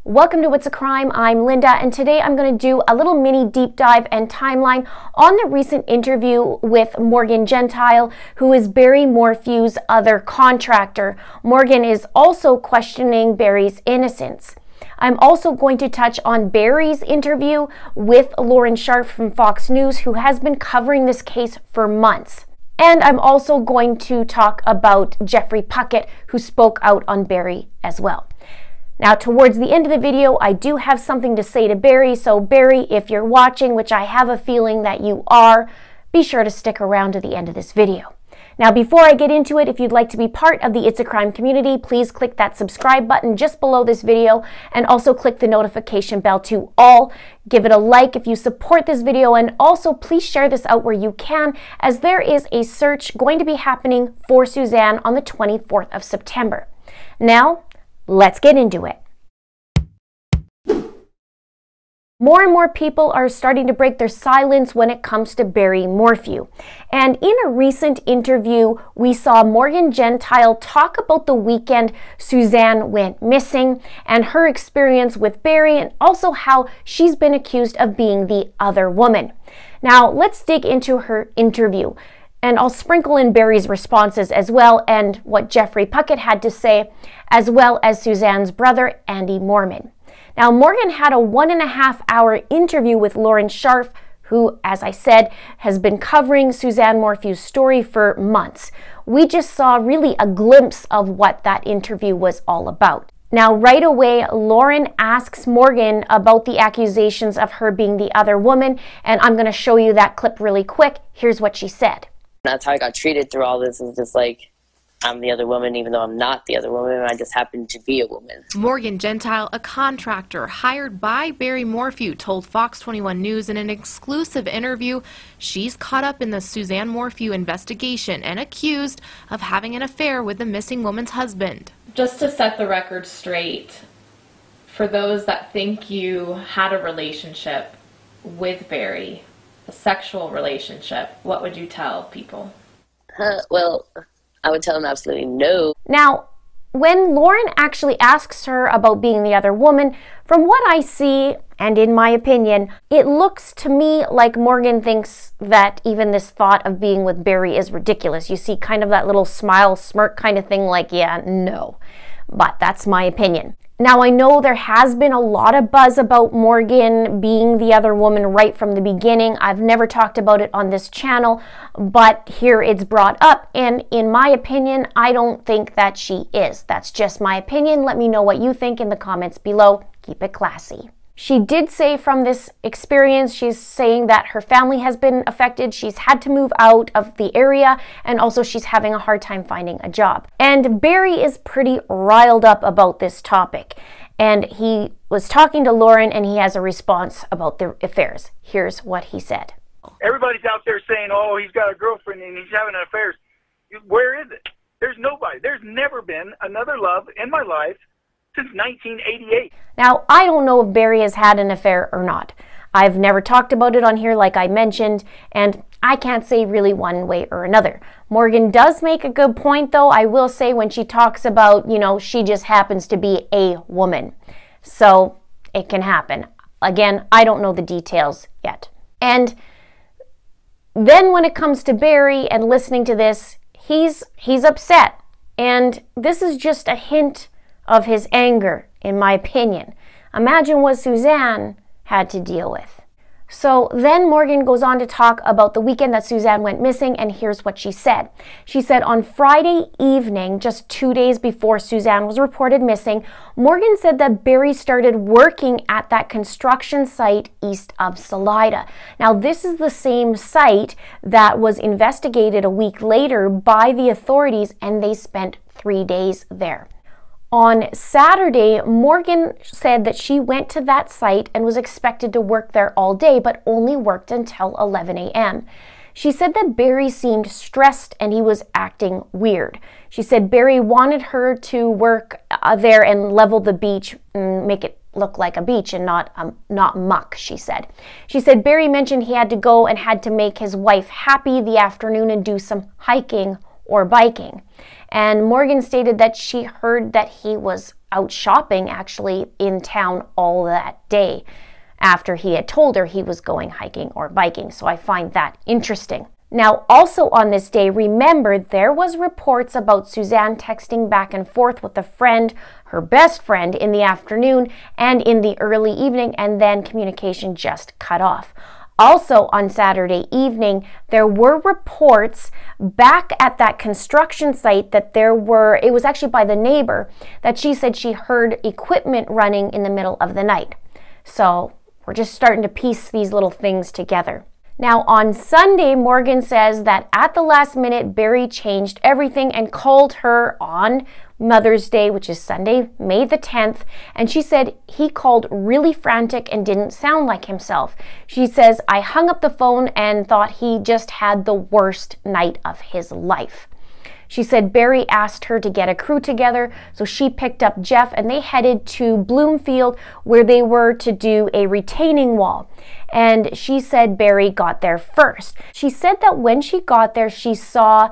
Welcome to It's a Crime. I'm Linda, and today I'm going to do a little mini deep dive and timeline on the recent interview with Morgan Gentile, who is Barry Morphew's other contractor. Morgan is also questioning Barry's innocence. I'm also going to touch on Barry's interview with Lauren Scharf from Fox News, who has been covering this case for months. And I'm also going to talk about Jeffrey Puckett, who spoke out on Barry as well. Now, towards the end of the video, I do have something to say to Barry, so Barry, if you're watching, which I have a feeling that you are, be sure to stick around to the end of this video. Now, before I get into it, if you'd like to be part of the It's a Crime community, please click that subscribe button just below this video, and also click the notification bell to all. Give it a like if you support this video, and also please share this out where you can, as there is a search going to be happening for Suzanne on the 24th of September. Now, let's get into it. More and more people are starting to break their silence when it comes to Barry Morphew. And in a recent interview, we saw Morgan Gentile talk about the weekend Suzanne went missing and her experience with Barry, and also how she's been accused of being the other woman. Now, let's dig into her interview. And I'll sprinkle in Barry's responses as well, and what Jeffrey Puckett had to say, as well as Suzanne's brother, Andy Mormon. Now, Morgan had a 1.5-hour interview with Lauren Scharf, who, as I said, has been covering Suzanne Morphew's story for months. We just saw really a glimpse of what that interview was all about. Now, right away, Lauren asks Morgan about the accusations of her being the other woman, and I'm going to show you that clip really quick. Here's what she said. That's how I got treated through all this, is just like, I'm the other woman, even though I'm not the other woman. I just happen to be a woman. Morgan Gentile, a contractor hired by Barry Morphew, told Fox 21 News in an exclusive interview she's caught up in the Suzanne Morphew investigation and accused of having an affair with the missing woman's husband. Just to set the record straight, for those that think you had a relationship with Barry, a sexual relationship, what would you tell people? Well, I would tell them absolutely no. Now, when Lauren actually asks her about being the other woman, from what I see, and in my opinion, it looks to me like Morgan thinks that even this thought of being with Barry is ridiculous. You see kind of that little smile, smirk kind of thing, like, yeah, no. But that's my opinion. Now, I know there has been a lot of buzz about Morgan being the other woman right from the beginning. I've never talked about it on this channel, but here it's brought up. And in my opinion, I don't think that she is. That's just my opinion. Let me know what you think in the comments below. Keep it classy. She did say from this experience, she's saying that her family has been affected. She's had to move out of the area, and also she's having a hard time finding a job. And Barry is pretty riled up about this topic. And he was talking to Lauren, and he has a response about the affairs. Here's what he said. Everybody's out there saying, oh, he's got a girlfriend and he's having affairs. Where is it? There's nobody. There's never been another love in my life since 1988. Now, I don't know if Barry has had an affair or not. I've never talked about it on here like I mentioned, and I can't say really one way or another. Morgan does make a good point, though, I will say, when she talks about, you know, she just happens to be a woman. So, it can happen. Again, I don't know the details yet. And then when it comes to Barry and listening to this, he's upset. And this is just a hint of his anger, in my opinion. Imagine what Suzanne had to deal with. So then Morgan goes on to talk about the weekend that Suzanne went missing, and here's what she said. She said on Friday evening, just 2 days before Suzanne was reported missing, Morgan said that Barry started working at that construction site east of Salida. Now, this is the same site that was investigated a week later by the authorities, and they spent 3 days there. On Saturday, Morgan said that she went to that site and was expected to work there all day, but only worked until 11 a.m. She said that Barry seemed stressed and he was acting weird. She said Barry wanted her to work there and level the beach and make it look like a beach and not muck, she said. She said Barry mentioned he had to go and had to make his wife happy the afternoon and do some hiking or biking. And Morgan stated that she heard that he was out shopping actually in town all that day after he had told her he was going hiking or biking. So I find that interesting. Now, also on this day, remember, there was reports about Suzanne texting back and forth with a friend, her best friend, in the afternoon and in the early evening, and then communication just cut off. Also on Saturday evening, there were reports back at that construction site that it was actually by the neighbor, that she said she heard equipment running in the middle of the night. So we're just starting to piece these little things together. Now, on Sunday, Morgan says that at the last minute, Barry changed everything and called her on Mother's Day, which is Sunday, May the 10th, and she said he called really frantic and didn't sound like himself. She says, I hung up the phone and thought he just had the worst night of his life. She said Barry asked her to get a crew together, so she picked up Jeff and they headed to Bloomfield where they were to do a retaining wall. And she said Barry got there first. She said that when she got there, she saw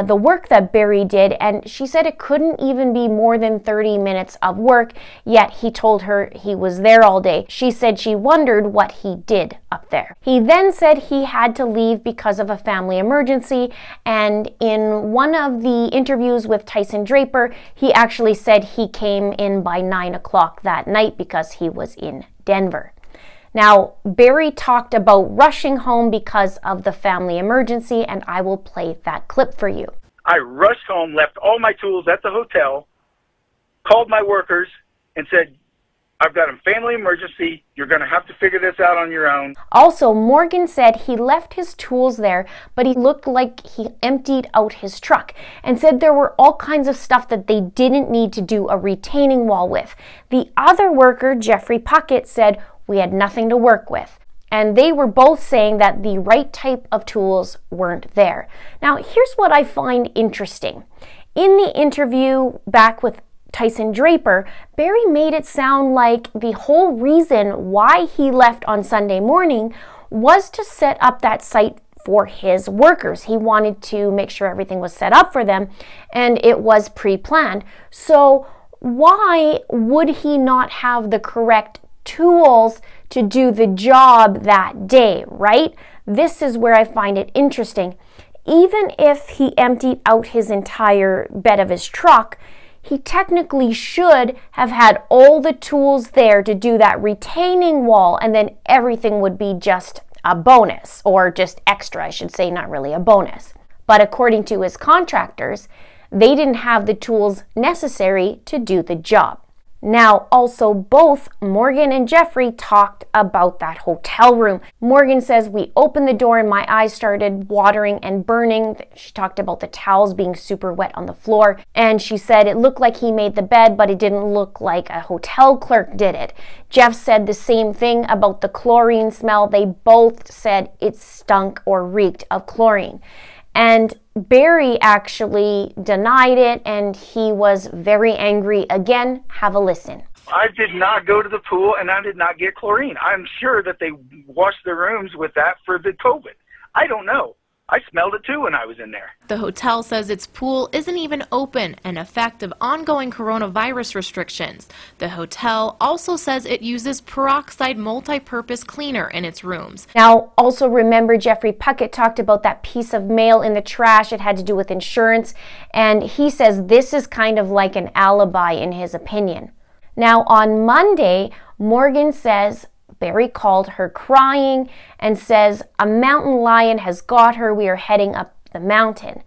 the work that Barry did, and she said it couldn't even be more than 30 minutes of work, yet he told her he was there all day. She said she wondered what he did up there. He then said he had to leave because of a family emergency, and in one of the interviews with Tyson Draper, he actually said he came in by 9 o'clock that night because he was in Denver. Now, Barry talked about rushing home because of the family emergency, and I will play that clip for you. I rushed home, left all my tools at the hotel, called my workers, and said, I've got a family emergency. You're going to have to figure this out on your own. Also, Morgan said he left his tools there, but he looked like he emptied out his truck and said there were all kinds of stuff that they didn't need to do a retaining wall with. The other worker, Jeffrey Puckett, said, we had nothing to work with. And they were both saying that the right type of tools weren't there. Now, here's what I find interesting. In the interview back with Tyson Draper, Barry made it sound like the whole reason why he left on Sunday morning was to set up that site for his workers. He wanted to make sure everything was set up for them, and it was pre-planned. So why would he not have the correct tools to do the job that day, right? This is where I find it interesting. Even if he emptied out his entire bed of his truck, he technically should have had all the tools there to do that retaining wall, and then everything would be just a bonus, or just extra, I should say, not really a bonus. But according to his contractors, they didn't have the tools necessary to do the job. Now, also, both Morgan and Jeffrey talked about that hotel room. Morgan says, we opened the door and my eyes started watering and burning. She talked about the towels being super wet on the floor. And she said it looked like he made the bed, but it didn't look like a hotel clerk did it. Jeff said the same thing about the chlorine smell. They both said it stunk or reeked of chlorine. And Barry actually denied it, and he was very angry. Again, have a listen. I did not go to the pool, and I did not get chlorine. I'm sure that they washed their rooms with that for the COVID. I don't know. I smelled it too when I was in there. The hotel says its pool isn't even open, an effect of ongoing coronavirus restrictions. The hotel also says it uses peroxide multi-purpose cleaner in its rooms. Now, also remember, Jeffrey Puckett talked about that piece of mail in the trash. It had to do with insurance, and he says this is kind of like an alibi in his opinion. Now, on Monday, Morgan says Barry called her crying and says, a mountain lion has got her. We are heading up the mountain.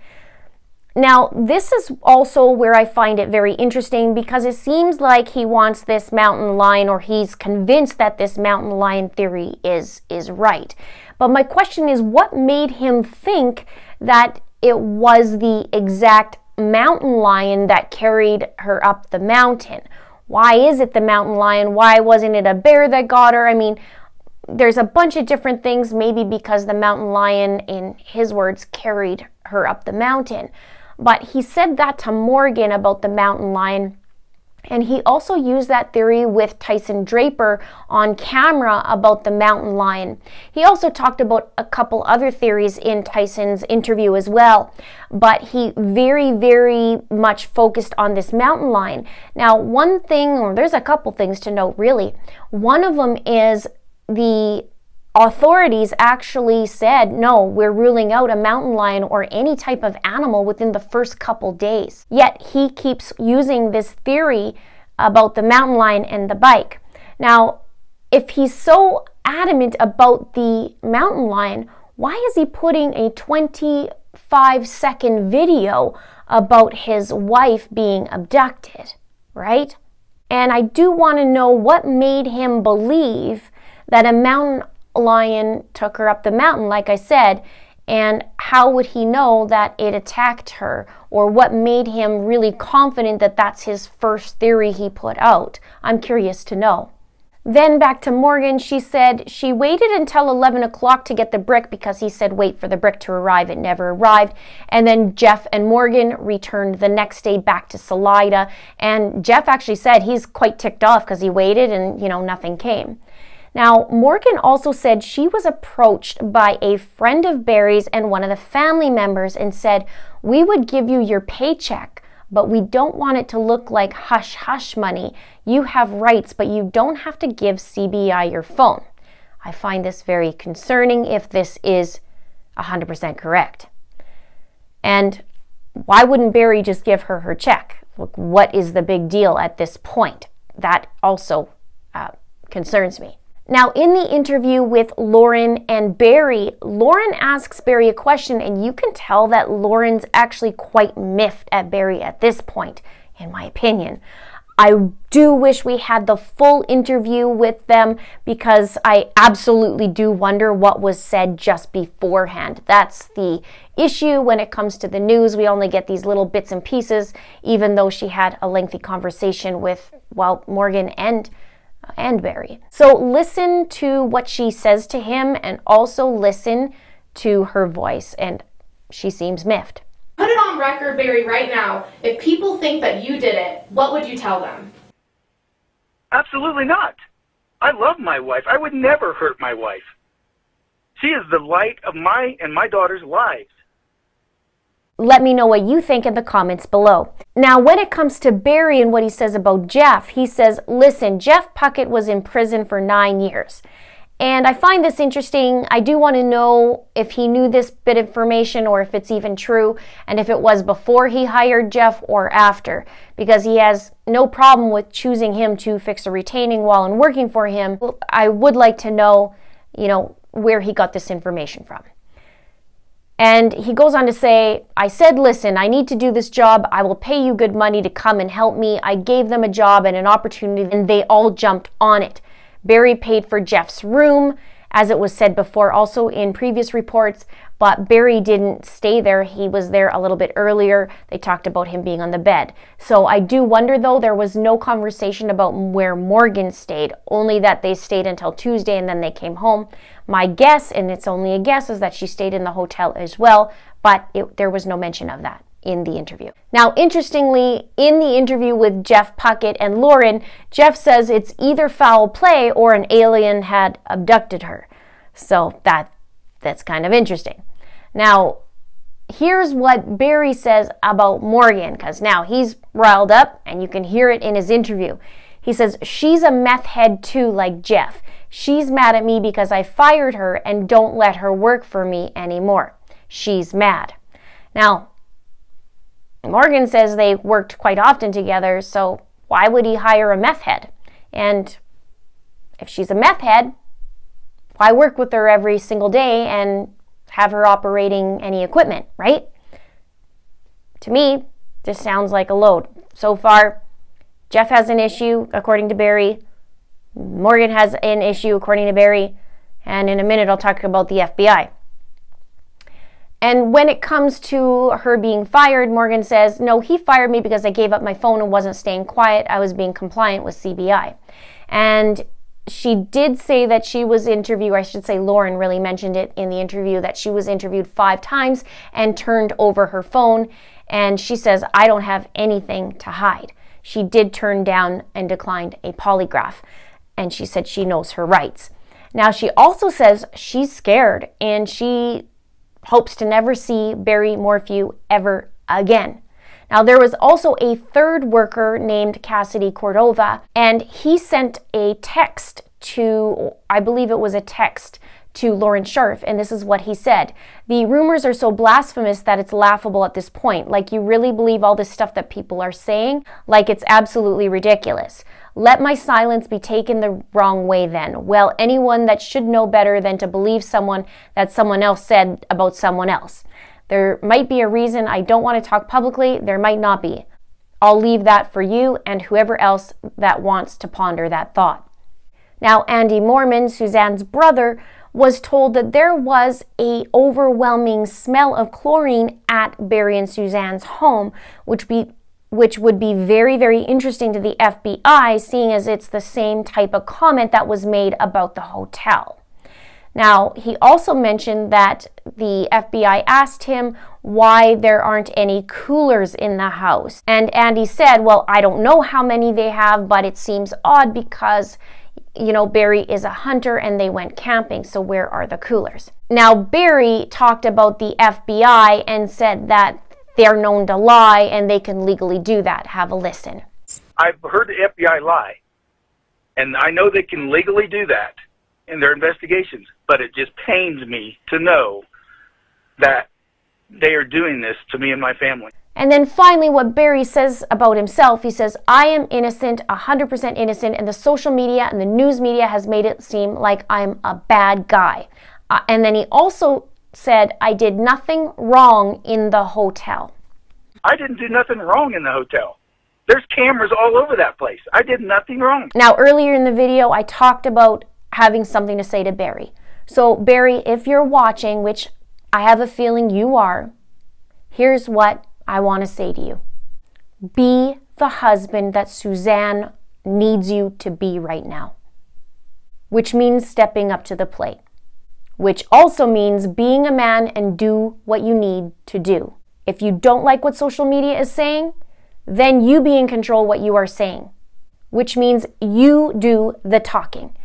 Now, this is also where I find it very interesting, because it seems like he wants this mountain lion, or he's convinced that this mountain lion theory is right. But my question is, what made him think that it was the exact mountain lion that carried her up the mountain? Why is it the mountain lion? Why wasn't it a bear that got her? I mean, there's a bunch of different things, maybe because the mountain lion, in his words, carried her up the mountain. But he said that to Morgan about the mountain lion, And he also used that theory with Tyson Draper on camera about the mountain lion. He also talked about a couple other theories in Tyson's interview as well, but he very, very much focused on this mountain lion. Now, one thing, or there's a couple things to note really. One of them is the authorities actually said, no, we're ruling out a mountain lion or any type of animal within the first couple days. Yet he keeps using this theory about the mountain lion and the bike. Now, if he's so adamant about the mountain lion, why is he putting a 25-second video about his wife being abducted, right? And I do want to know what made him believe that a mountain lion took her up the mountain, like I said, and how would he know that it attacked her, or what made him really confident that that's his first theory he put out? I'm curious to know. Then back to Morgan, she said she waited until 11 o'clock to get the brick because he said wait for the brick to arrive. It never arrived. And then Jeff and Morgan returned the next day back to Salida, and Jeff actually said he's quite ticked off because he waited and nothing came. Now, Morgan also said she was approached by a friend of Barry's and one of the family members and said, we would give you your paycheck, but we don't want it to look like hush-hush money. You have rights, but you don't have to give CBI your phone. I find this very concerning if this is 100% correct. And why wouldn't Barry just give her her check? Look, what is the big deal at this point? That also concerns me. Now, in the interview with Lauren and Barry, Lauren asks Barry a question, and you can tell that Lauren's actually quite miffed at Barry at this point, in my opinion. I do wish we had the full interview with them because I absolutely do wonder what was said just beforehand. That's the issue when it comes to the news. We only get these little bits and pieces, even though she had a lengthy conversation with, well, Morgan and Barry. So listen to what she says to him and also listen to her voice, and she seems miffed. Put it on record, Barry, right now. If people think that you did it, what would you tell them? Absolutely not. I love my wife. I would never hurt my wife. She is the light of my and my daughter's lives. Let me know what you think in the comments below. Now, when it comes to Barry and what he says about Jeff, he says, listen, Jeff Puckett was in prison for 9 years. And I find this interesting. I do want to know if he knew this bit of information or if it's even true, and if it was before he hired Jeff or after, because he has no problem with choosing him to fix a retaining wall and working for him. I would like to know, where he got this information from. And he goes on to say, I said, listen, I need to do this job. I will pay you good money to come and help me. I gave them a job and an opportunity, and they all jumped on it. Barry paid for Jeff's room, as it was said before also in previous reports, but Barry didn't stay there. He was there a little bit earlier. They talked about him being on the bed. So I do wonder, though, there was no conversation about where Morgan stayed, only that they stayed until Tuesday and then they came home. My guess, and it's only a guess, is that she stayed in the hotel as well, but there was no mention of that in the interview. Now, interestingly, in the interview with Jeff Puckett and Lauren, Jeff says it's either foul play or an alien had abducted her. So that's kind of interesting. Now, here's what Barry says about Morgan, because now he's riled up and you can hear it in his interview. He says, she's a meth head too, like Jeff. She's mad at me because I fired her and don't let her work for me anymore. She's mad. Now, Morgan says they worked quite often together, so why would he hire a meth head? And if she's a meth head, why work with her every single day and have her operating any equipment, right? To me, this sounds like a load. So far, Jeff has an issue, according to Barry. Morgan has an issue, according to Barry. And in a minute, I'll talk about the FBI. And when it comes to her being fired, Morgan says, no, he fired me because I gave up my phone and wasn't staying quiet. I was being compliant with CBI. And she did say that she was interviewed, I should say Lauren really mentioned it in the interview, that she was interviewed 5 times and turned over her phone. And she says, I don't have anything to hide. she did turn down and declined a polygraph, and she said she knows her rights. Now, she also says she's scared and she hopes to never see Barry Morphew ever again. Now, there was also a third worker named Cassidy Cordova, and he sent a text to, I believe it was a text to Lauren Scharf, and this is what he said. The rumors are so blasphemous that it's laughable at this point. Like, you really believe all this stuff that people are saying? Like, it's absolutely ridiculous. Let my silence be taken the wrong way then. Well, anyone that should know better than to believe someone that someone else said about someone else. There might be a reason I don't want to talk publicly. There might not be. I'll leave that for you and whoever else that wants to ponder that thought. Now, Andy Mormon, Suzanne's brother, was told that there was an overwhelming smell of chlorine at Barry and Suzanne's home, which would be very, very interesting to the FBI, seeing as it's the same type of comment that was made about the hotel. Now, he also mentioned that the FBI asked him why there aren't any coolers in the house. And Andy said, well, I don't know how many they have, but it seems odd because, you know, Barry is a hunter and they went camping, so where are the coolers? Now, Barry talked about the FBI and said that they're known to lie and they can legally do that. Have a listen. I've heard the FBI lie, and I know they can legally do that in their investigations, but it just pains me to know that they are doing this to me and my family. And then finally, what Barry says about himself, he says, I am innocent, 100% innocent, and the social media and the news media has made it seem like I'm a bad guy. And then he also said, I did nothing wrong in the hotel. I didn't do nothing wrong in the hotel. There's cameras all over that place. I did nothing wrong. Now, earlier in the video, I talked about having something to say to Barry. So, Barry, if you're watching, which I have a feeling you are, here's what I want to say to you. Be the husband that Suzanne needs you to be right now, which means stepping up to the plate, which also means being a man and do what you need to do. If you don't like what social media is saying, then you be in control what you are saying, which means you do the talking.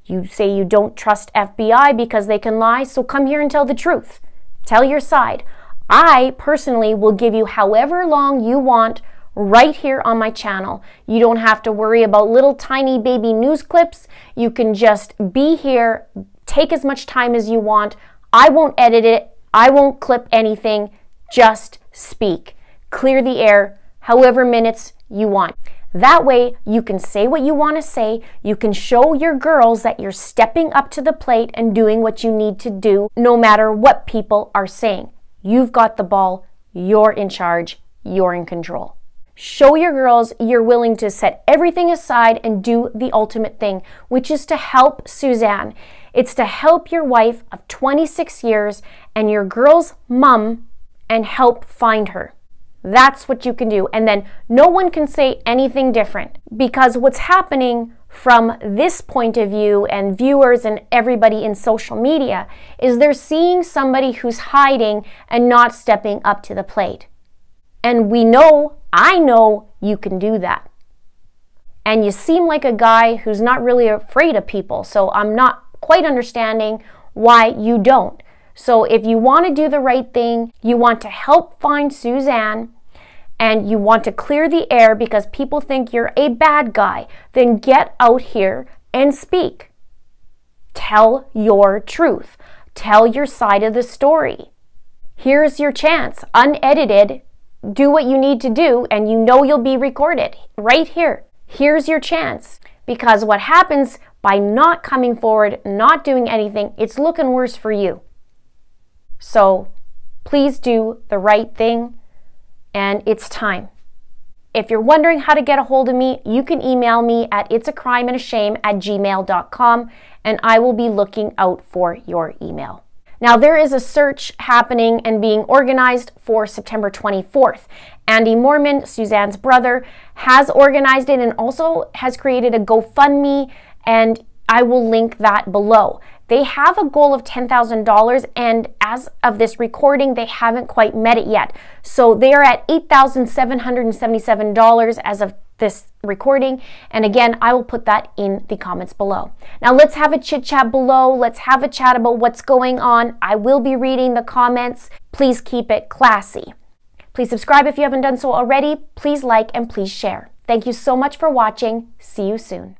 You say you don't trust FBI because they can lie, so come here and tell the truth. Tell your side. I personally will give you however long you want right here on my channel. You don't have to worry about little tiny baby news clips. You can just be here, take as much time as you want. I won't edit it. I won't clip anything. Just speak. Clear the air however minutes you want. That way, you can say what you want to say. You can show your girls that you're stepping up to the plate and doing what you need to do, no matter what people are saying. You've got the ball. You're in charge. You're in control. Show your girls you're willing to set everything aside and do the ultimate thing, which is to help Suzanne. It's to help your wife of 26 years and your girl's mom and help find her. That's what you can do. And then no one can say anything different, because what's happening from this point of view and viewers and everybody in social media is they're seeing somebody who's hiding and not stepping up to the plate. And we know, I know you can do that. And you seem like a guy who's not really afraid of people, so I'm not quite understanding why you don't. So if you want to do the right thing, you want to help find Suzanne, and you want to clear the air because people think you're a bad guy, then get out here and speak. Tell your truth. Tell your side of the story. Here's your chance, unedited. Do what you need to do, and you know you'll be recorded right here. Here's your chance. Because what happens by not coming forward, not doing anything, it's looking worse for you. So please do the right thing, and it's time. If you're wondering how to get a hold of me, you can email me at itsacrimeandashame@gmail.com, and I will be looking out for your email. Now, there is a search happening and being organized for September 24th. Andy Mormon, Suzanne's brother, has organized it and also has created a GoFundMe, and I will link that below. They have a goal of $10,000, and as of this recording, they haven't quite met it yet. So they are at $8,777 as of this recording. And again, I will put that in the comments below. Now let's have a chit chat below. Let's have a chat about what's going on. I will be reading the comments. Please keep it classy. Please subscribe if you haven't done so already. Please like and please share. Thank you so much for watching. See you soon.